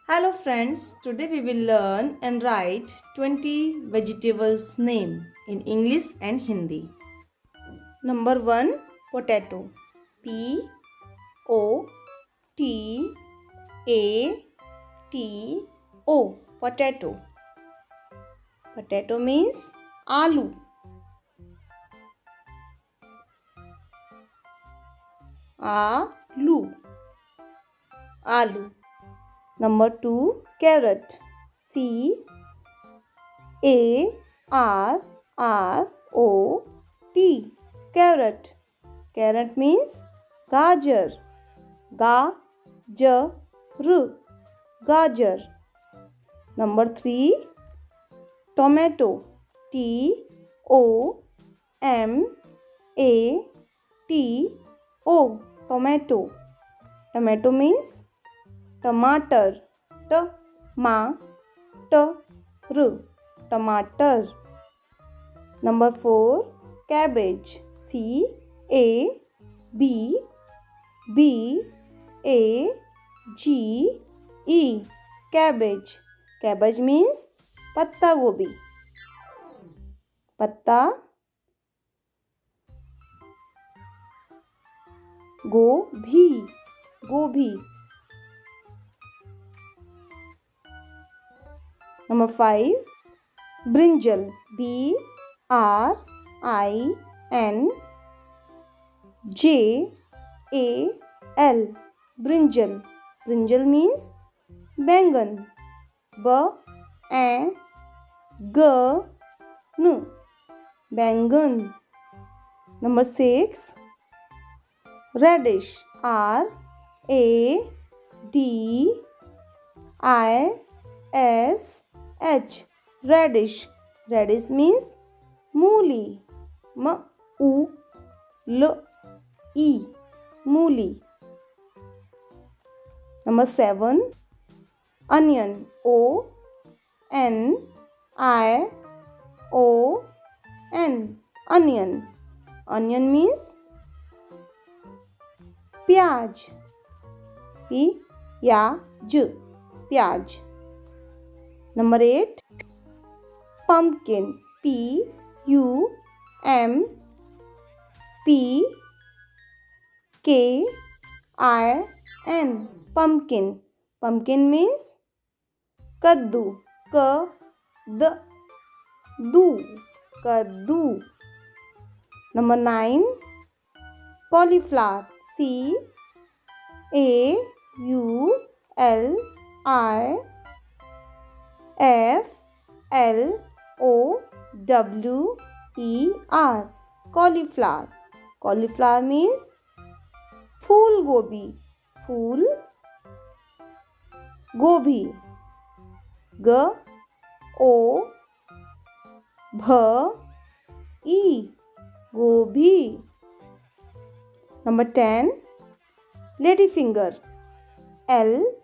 Hello friends, today we will learn and write 20 vegetables name in English and Hindi. Number 1, potato. P O T A T O, potato. Potato means aloo. Aloo. Aloo. Number 2, carrot. C A R R O T, carrot. Carrot means gajar. Gajar. Gajar. Number 3, tomato. T O M A T O, tomato. Tomato means टमाटर. टमाटर. Number 4, cabbage. CABBAGE, cabbage. Cabbage means पत्ता गोभी. पत्ता गोभी. Number 5, brinjal. BRINJAL, brinjal. Brinjal means बैंगन. बैंगन. Number 6, radish. RADISH, radish. Radish means मूली. मूली. Number 7, onion. ONION, onion. Onion means प्याज. प्याज. Number 8, pumpkin. PUMPKIN, pumpkin. Pumpkin means kaddu. Kaddu. Number 9, cauliflower. CAULIFLOWER, cauliflower. Cauliflower means फूल गोभी. गोभी. Number 10, ladyfinger. LADYFINGER,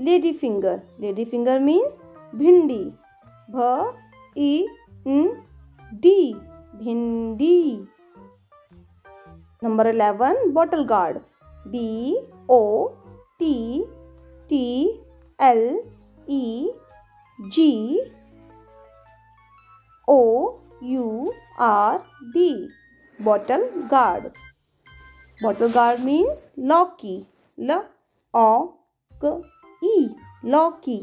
ladyfinger. Ladyfinger means भिंडी. भिंडी. Number 11, bottle gourd. BOTTLEGOURD, bottle gourd. Bottle gourd means लौकी. लौकी.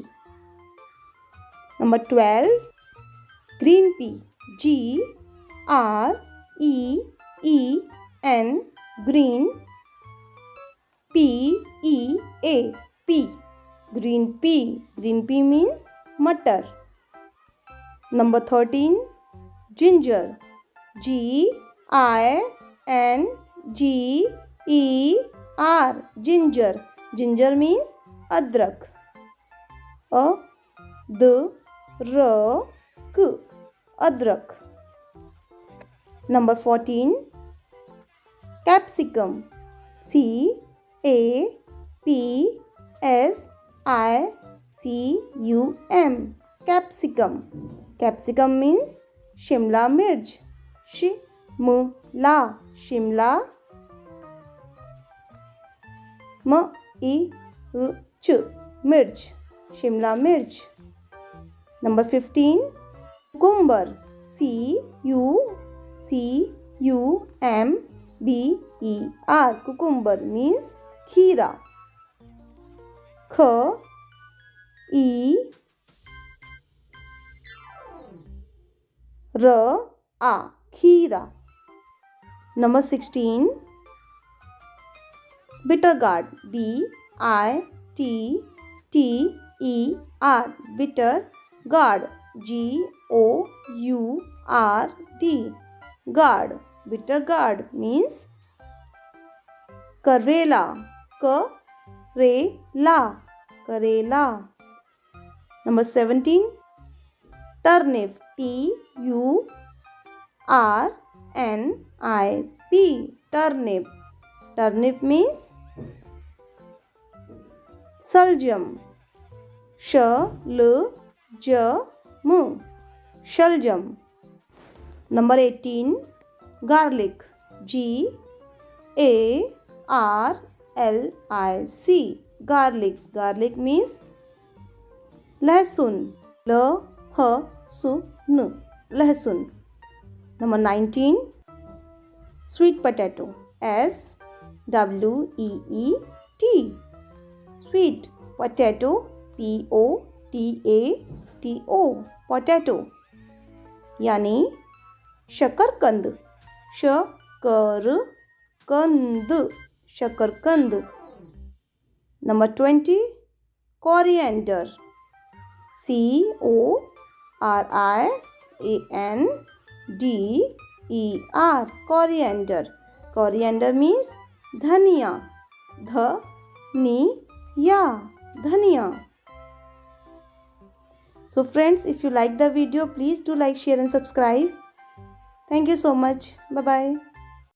Number 12, green pea. GREEN, green. PEA, pea. Green pea. Green pea means मटर. Number 13, ginger. GINGER, ginger. Ginger means अदरक. अदरक. Number 14, capsicum. CAPSICUM, capsicum. Capsicum means Shimla mirch. Shimla. Shimla. Mirch. Mirch. Shimla mirch. Number 15. Cucumber. Cucumber. Cucumber means kheera. Kheera. Kheera. Number 16. Bitter gourd. Bitter. Bitter gourd. Gourd. Gourd. Bitter gourd means karela. Karela. Number 17. Turnip. Turnip. Turnip. Turnip means shaljam. Shaljam. Number 18. Garlic. Garlic. Garlic means lahsun. Lahsun. Number 19. Sweet potato. SWEET. Sweet potato. POTATO. Potato. यानी शकरकंद. शकरकंद. Number 20. Coriander. CORIANDER. Coriander. Coriander means dhania. Dhania. So friends, if you like the video, please do like, share and subscribe. Thank you so much. Bye bye.